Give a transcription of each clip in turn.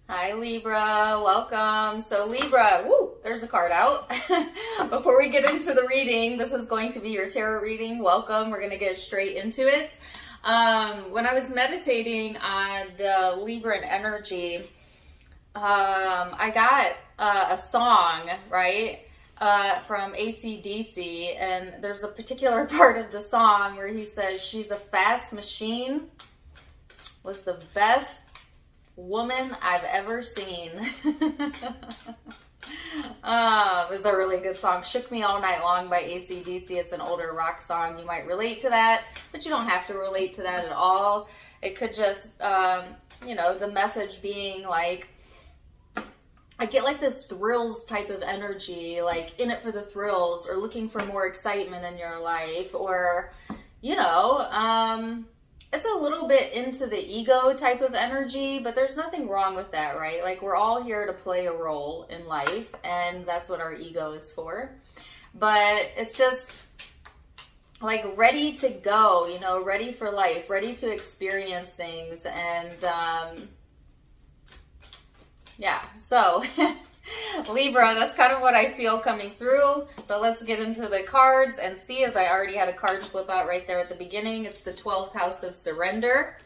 Hi Libra, welcome. So Libra, woo, there's a card out. Before we get into the reading, this is going to be your tarot reading. Welcome, we're going to get straight into it. When I was meditating on the Libran energy, I got a song, right, from AC/DC, and there's a particular part of the song where he says, "She's a fast machine, was the best woman I've ever seen." It was a really good song. "Shook Me All Night Long" by AC/DC. It's an older rock song. You might relate to that, but you don't have to relate to that at all. It could just, the message being like, I get like this thrills type of energy, like in it for the thrills, or looking for more excitement in your life, or, it's a little bit into the ego type of energy, but there's nothing wrong with that, right? Like, we're all here to play a role in life, and that's what our ego is for. But it's just like ready to go, ready for life, ready to experience things. And yeah, so Libra, that's kind of what I feel coming through. But let's get into the cards and see, as I already had a card flip out right there at the beginning. It's the 12th house of surrender.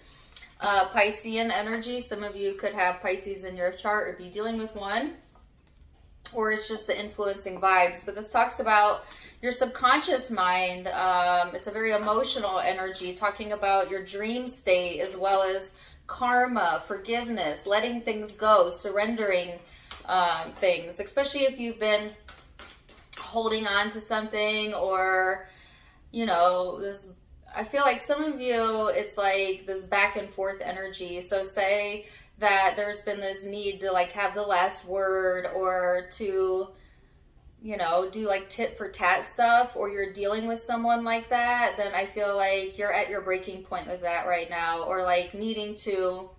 Piscean energy. Some of you could have Pisces in your chart or be dealing with one. Or it's just the influencing vibes. But this talks about your subconscious mind. It's a very emotional energy, talking about your dream state, as well as karma, forgiveness, letting things go, surrendering things, especially if you've been holding on to something, or this, I feel like some of you, it's like this back and forth energy. So say that there's been this need to like have the last word, or to do like tit for tat stuff, or you're dealing with someone like that, then I feel like you're at your breaking point with that right now, or like needing to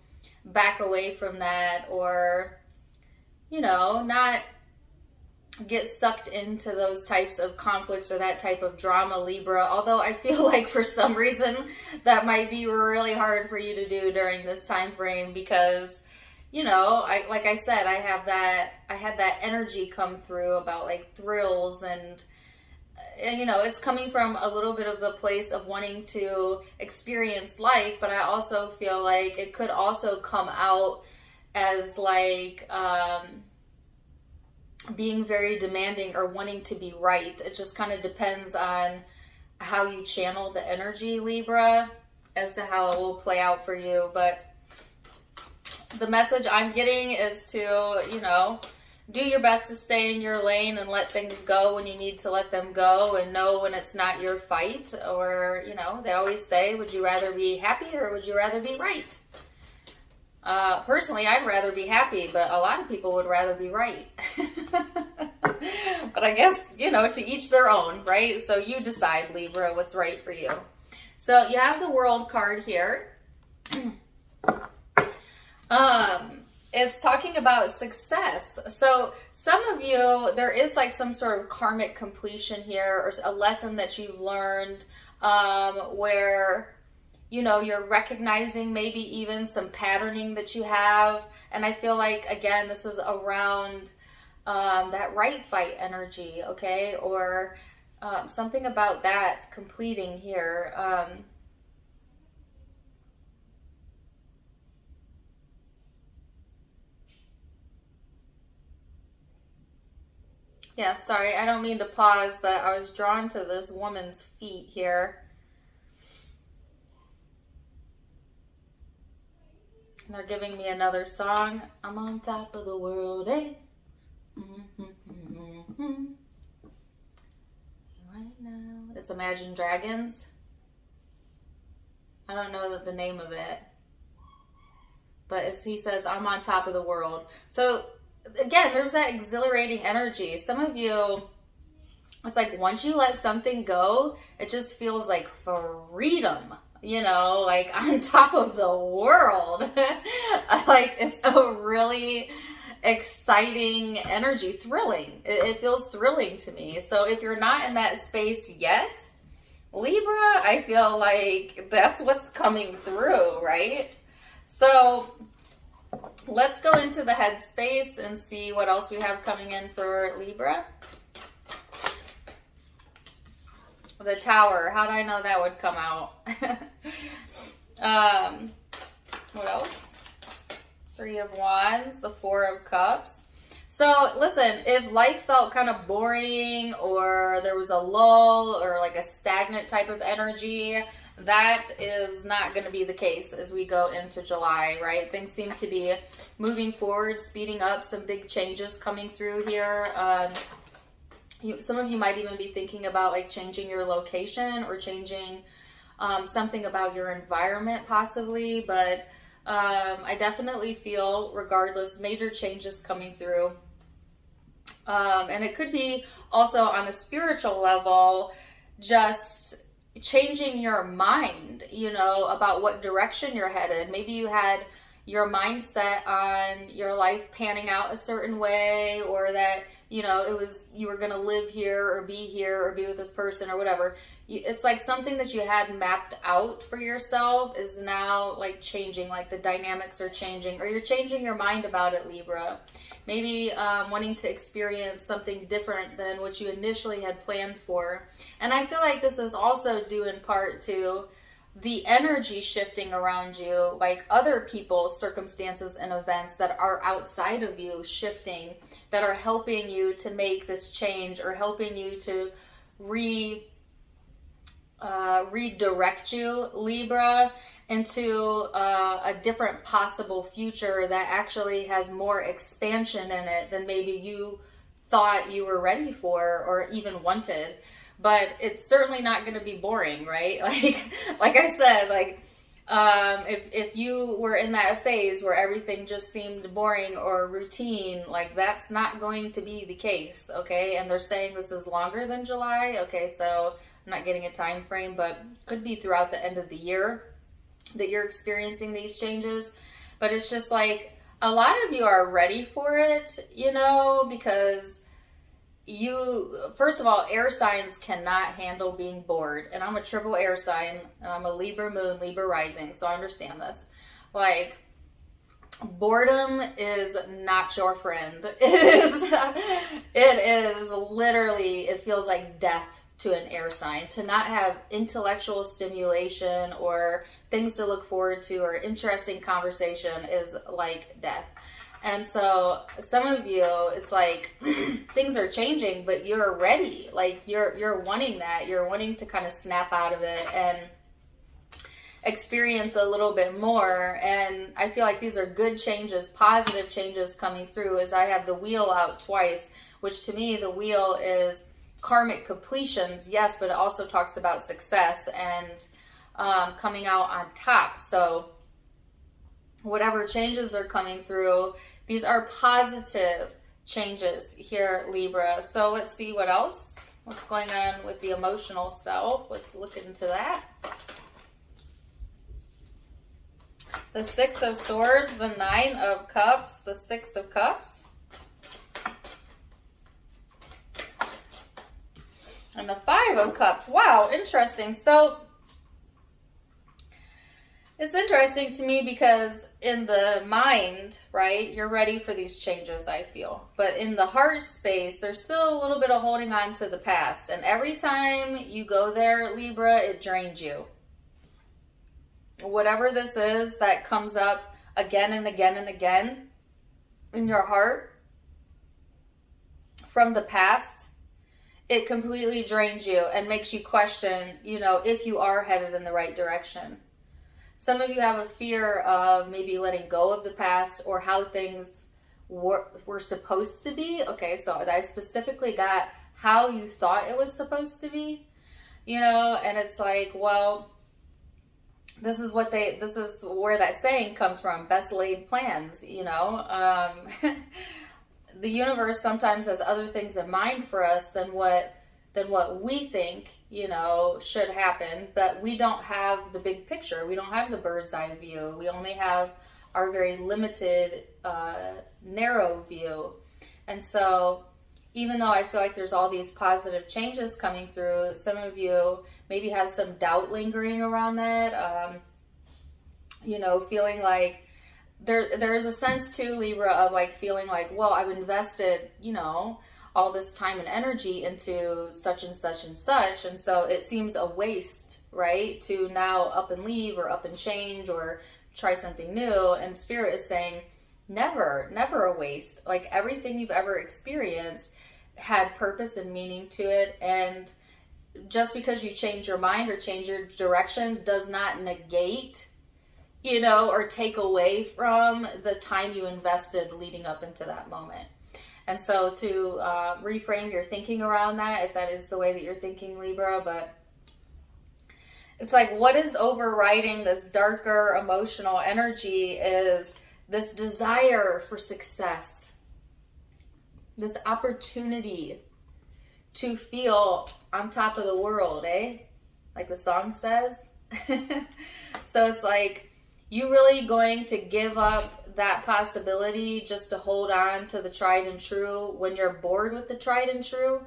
back away from that, or not get sucked into those types of conflicts or that type of drama, Libra. Although I feel like for some reason that might be really hard for you to do during this time frame, because like I said, I had that energy come through about like thrills, and it's coming from a little bit of the place of wanting to experience life, but I also feel like it could also come out as like being very demanding or wanting to be right. It just kind of depends on how you channel the energy, Libra, as to how it will play out for you. But the message I'm getting is to, do your best to stay in your lane and let things go when you need to let them go, and know when it's not your fight. Or, they always say, would you rather be happy or would you rather be right? Personally, I'd rather be happy, but a lot of people would rather be right. But I guess, to each their own, right? So you decide, Libra, what's right for you. So you have the World card here. It's talking about success. So some of you, there is like some sort of karmic completion here, or a lesson that you've learned, where you're recognizing maybe even some patterning that you have. And I feel like, again, this is around that right fight energy, okay? Or something about that completing here. Yeah, sorry, I don't mean to pause, but I was drawn to this woman's feet here. And they're giving me another song. I'm on top of the world, eh? Right now. It's Imagine Dragons. I don't know the name of it. But he says, I'm on top of the world. So, again, there's that exhilarating energy. Some of you, it's like once you let something go, it just feels like freedom. Like on top of the world. Like, it's a really exciting energy, thrilling. It feels thrilling to me. So if you're not in that space yet, Libra, I feel like that's what's coming through, right? So Let's go into the headspace and see what else we have coming in for Libra. The Tower. How did I know that would come out? What else? Three of Wands, the Four of Cups. So listen, if life felt kind of boring or there was a lull or like a stagnant type of energy, that is not going to be the case as we go into July, right? Things seem to be moving forward, speeding up, some big changes coming through here. Some of you might even be thinking about like changing your location or changing something about your environment possibly, but I definitely feel, regardless, major changes coming through. And it could be also on a spiritual level, just changing your mind, you know, about what direction you're headed. Maybe you had your mindset on your life panning out a certain way, or that, you know, it was, you were going to live here or be with this person or whatever. It's like something that you had mapped out for yourself is now like changing, like the dynamics are changing, or you're changing your mind about it, Libra. Maybe wanting to experience something different than what you initially had planned for. And I feel like this is also due in part to the energy shifting around you, like other people's circumstances and events that are outside of you shifting, that are helping you to make this change or helping you to redirect you, Libra, into a different possible future that actually has more expansion in it than maybe you thought you were ready for or even wanted. But it's certainly not going to be boring, right? Like I said, like if you were in that phase where everything just seemed boring or routine, like that's not going to be the case, okay? And they're saying this is longer than July, okay? So I'm not getting a time frame, but could be throughout the end of the year that you're experiencing these changes. But it's just like a lot of you are ready for it, you know, because first of all, air signs cannot handle being bored. And I'm a triple air sign, and I'm a Libra moon, Libra rising, so I understand this. Like, boredom is not your friend. It is literally, it feels like death to an air sign. To not have intellectual stimulation or things to look forward to or interesting conversation is like death. And so some of you, it's like things are changing, but you're ready. Like you're wanting that. You're wanting to kind of snap out of it and experience a little bit more. And I feel like these are good changes, positive changes coming through, as I have the wheel out twice, which to me, the wheel is karmic completions, yes, but it also talks about success and coming out on top. So whatever changes are coming through, these are positive changes here, Libra. So let's see what else. What's going on with the emotional self? Let's look into that. The Six of Swords, the Nine of Cups, the Six of Cups, and the Five of Cups. Wow, interesting. So it's interesting to me because in the mind, right, you're ready for these changes, I feel. But in the heart space, there's still a little bit of holding on to the past. And every time you go there, Libra, it drains you. Whatever this is that comes up again and again and again in your heart from the past, it completely drains you and makes you question, you know, if you are headed in the right direction. Some of you have a fear of maybe letting go of the past or how things were supposed to be. Okay, so I specifically got how you thought it was supposed to be, you know, and it's like, well, this is where that saying comes from, best laid plans, you know. The universe sometimes has other things in mind for us than what we think, you know, should happen, but we don't have the big picture. We don't have the bird's eye view. We only have our very limited, narrow view. And so even though I feel like there's all these positive changes coming through, some of you maybe have some doubt lingering around that, you know, feeling like there is a sense too, Libra, of like feeling like, well, I've invested, you know, all this time and energy into such and such and such, and so it seems a waste, right, to now up and leave or up and change or try something new. And Spirit is saying never a waste. Like, everything you've ever experienced had purpose and meaning to it, and just because you change your mind or change your direction does not negate, you know, or take away from the time you invested leading up into that moment. And so to reframe your thinking around that, if that is the way that you're thinking, Libra, but it's like, what is overriding this darker emotional energy is this desire for success, this opportunity to feel on top of the world, like the song says. So it's like, you really going to give up that possibility just to hold on to the tried and true when you're bored with the tried and true?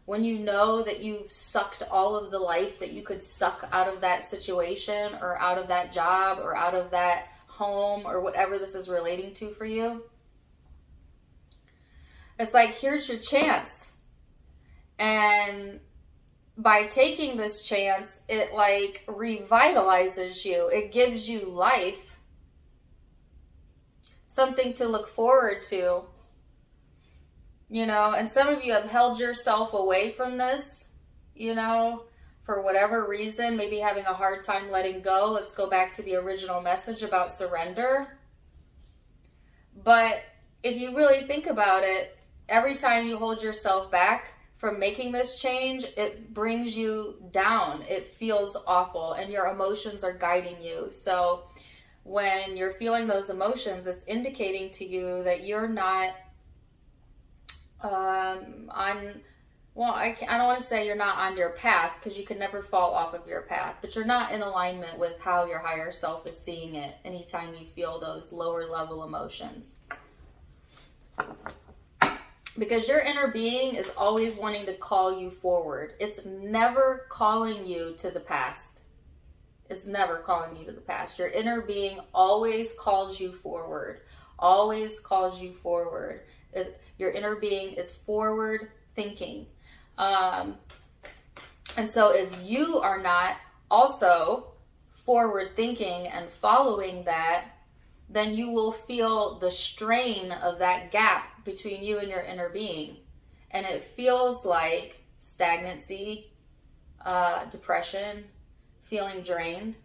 When you know that you've sucked all of the life that you could suck out of that situation or out of that job or out of that home or whatever this is relating to for you? It's like, here's your chance. And by taking this chance, it like revitalizes you. It gives you life. Something to look forward to. You know, and some of you have held yourself away from this, you know, for whatever reason, maybe having a hard time letting go. Let's go back to the original message about surrender. But if you really think about it, every time you hold yourself back from making this change, it brings you down. It feels awful, and your emotions are guiding you. So when you're feeling those emotions, it's indicating to you that you're not I don't want to say you're not on your path, because you can never fall off of your path, but you're not in alignment with how your higher self is seeing it anytime you feel those lower level emotions. Because your inner being is always wanting to call you forward. It's never calling you to the past. It's never calling you to the past. Your inner being always calls you forward. Always calls you forward. Your inner being is forward thinking. And so if you are not also forward thinking and following that, then you will feel the strain of that gap between you and your inner being. And it feels like stagnancy, depression, feeling drained.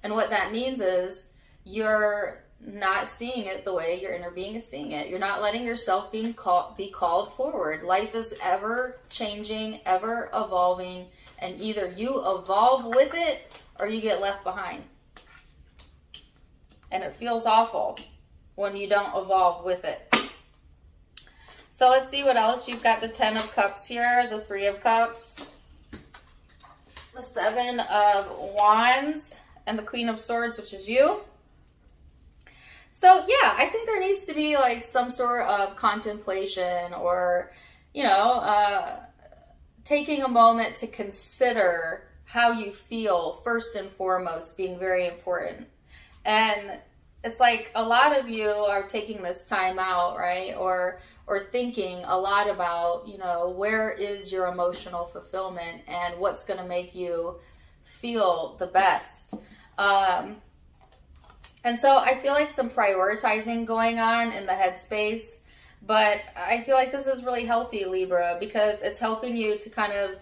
And what that means is you're not seeing it the way your inner being is seeing it. You're not letting yourself be called forward. Life is ever changing, ever evolving, and either you evolve with it or you get left behind. And it feels awful when you don't evolve with it. So let's see what else. You've got the 10 of Cups here, the 3 of Cups, the 7 of Wands, and the Queen of Swords, which is you. So yeah, I think there needs to be like some sort of contemplation, or, you know, taking a moment to consider how you feel first and foremost being very important. And it's like a lot of you are taking this time out, right? Or thinking a lot about, you know, where is your emotional fulfillment and what's going to make you feel the best. And so I feel like some prioritizing going on in the headspace, but I feel like this is really healthy, Libra, because it's helping you to kind of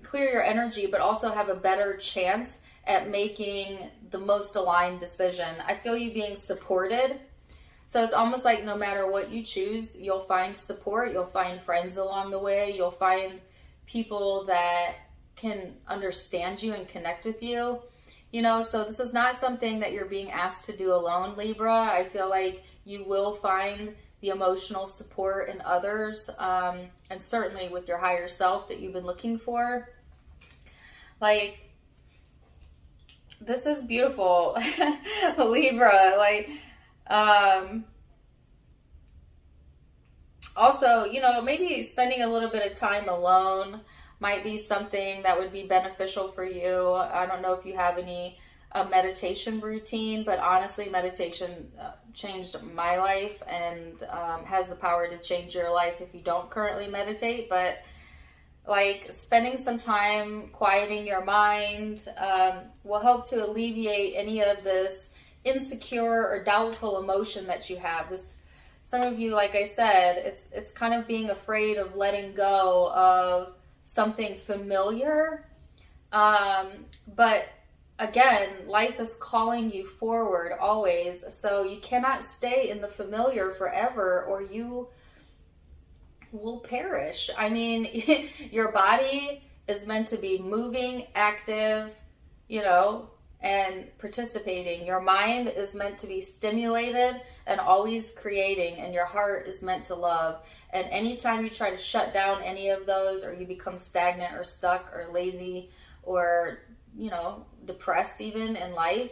clear your energy, but also have a better chance at making the most aligned decision. I feel you being supported. So it's almost like no matter what you choose, you'll find support, you'll find friends along the way, you'll find people that can understand you and connect with you. You know, so this is not something that you're being asked to do alone, Libra. I feel like you will find the emotional support in others, and certainly with your higher self that you've been looking for. Like, this is beautiful, Libra. Like, also, you know, maybe spending a little bit of time alone might be something that would be beneficial for you. I don't know if you have any a meditation routine, but honestly, meditation changed my life and has the power to change your life if you don't currently meditate. But like spending some time quieting your mind will help to alleviate any of this insecure or doubtful emotion that you have. Some of you, like I said, it's kind of being afraid of letting go of something familiar. But again, life is calling you forward always. So you cannot stay in the familiar forever or you will perish. I mean, your body is meant to be moving, active, and participating. Your mind is meant to be stimulated and always creating, and your heart is meant to love. And anytime you try to shut down any of those, or you become stagnant or stuck or lazy or, depressed even in life,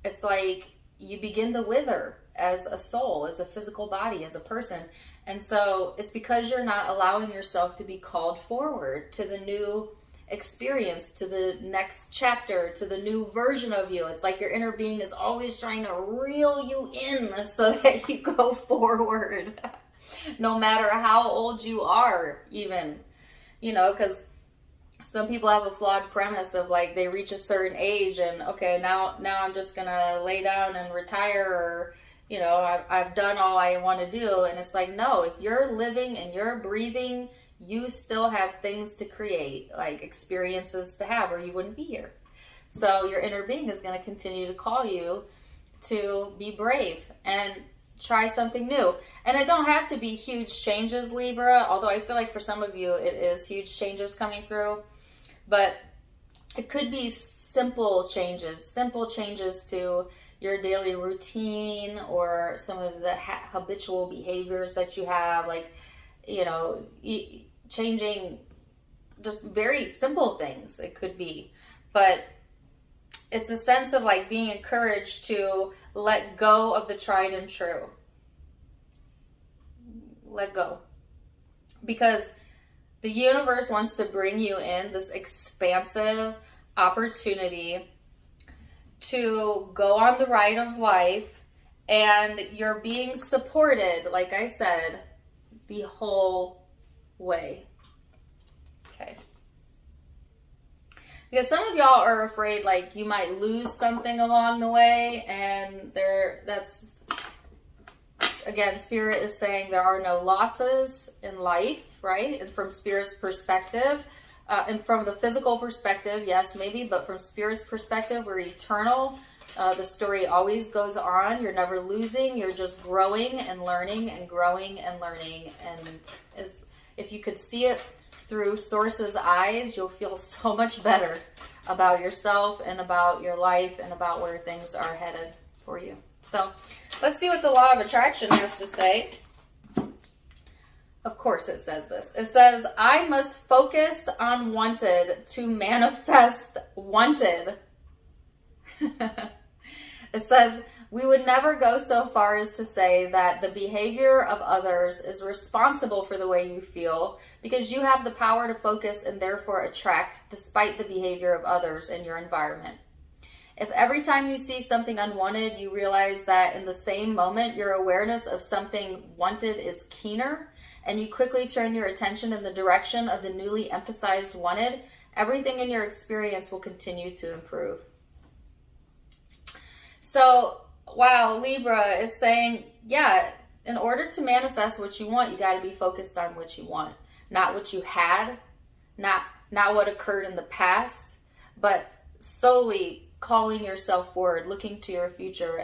it's like you begin to wither as a soul, as a physical body, as a person. And so it's because you're not allowing yourself to be called forward to the new experience, to the next chapter, to the new version of you. It's like your inner being is always trying to reel you in so that you go forward, no matter how old you are, even, because some people have a flawed premise of like they reach a certain age and okay, now I'm just gonna lay down and retire, or I've done all I want to do. And it's like, no, if you're living and you're breathing, you still have things to create, like experiences to have, or you wouldn't be here. So your inner being is going to continue to call you to be brave and try something new. And it don't have to be huge changes, Libra, although I feel like for some of you it is huge changes coming through. But it could be simple changes to your daily routine or some of the habitual behaviors that you have, like, changing just very simple things it could be. But it's a sense of like being encouraged to let go of the tried and true. Let go. Because the universe wants to bring you in this expansive opportunity to go on the ride of life, and you're being supported, like I said, the whole way. Okay. Because some of y'all are afraid like you might lose something along the way, and that's again, Spirit is saying there are no losses in life, right? And from Spirit's perspective, and from the physical perspective, yes, maybe, but from Spirit's perspective, we're eternal. The story always goes on. You're never losing. You're just growing and learning and growing and learning. And if you could see it through Source's eyes, you'll feel so much better about yourself and about your life and about where things are headed for you. So let's see what the law of attraction has to say. Of course it says this. It says, I must focus on wanted to manifest wanted. It says, we would never go so far as to say that the behavior of others is responsible for the way you feel, because you have the power to focus and therefore attract despite the behavior of others in your environment. If every time you see something unwanted, you realize that in the same moment, your awareness of something wanted is keener, and you quickly turn your attention in the direction of the newly emphasized wanted, everything in your experience will continue to improve. So, wow, Libra, it's saying, yeah, in order to manifest what you want, you got to be focused on what you want, not what you had, not what occurred in the past, but solely calling yourself forward, looking to your future,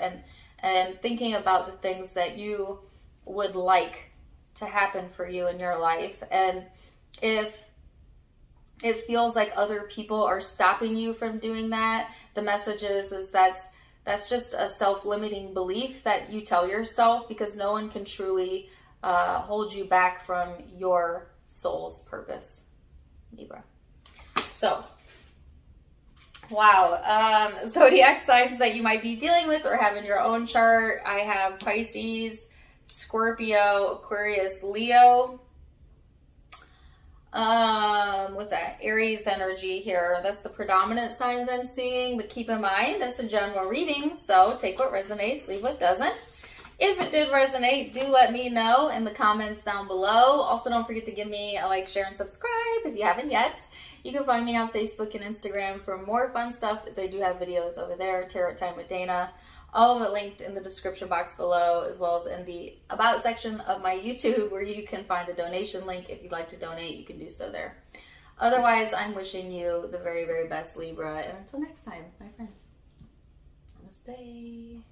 and thinking about the things that you would like to happen for you in your life. And if it feels like other people are stopping you from doing that, the message is that's just a self-limiting belief that you tell yourself, because no one can truly hold you back from your soul's purpose, Libra. So, wow. Zodiac signs that you might be dealing with or have in your own chart. I have Pisces, Scorpio, Aquarius, Leo. What's that? Aries energy here. That's the predominant signs I'm seeing, but keep in mind, it's a general reading, so take what resonates, leave what doesn't. If it did resonate, do let me know in the comments down below. Also, don't forget to give me a like, share, and subscribe if you haven't yet. You can find me on Facebook and Instagram for more fun stuff, as I do have videos over there, Tarot Time with Dana. All of it linked in the description box below, as well as in the About section of my YouTube, where you can find the donation link. If you'd like to donate, you can do so there. Otherwise, I'm wishing you the very, very best, Libra. And until next time, my friends, namaste.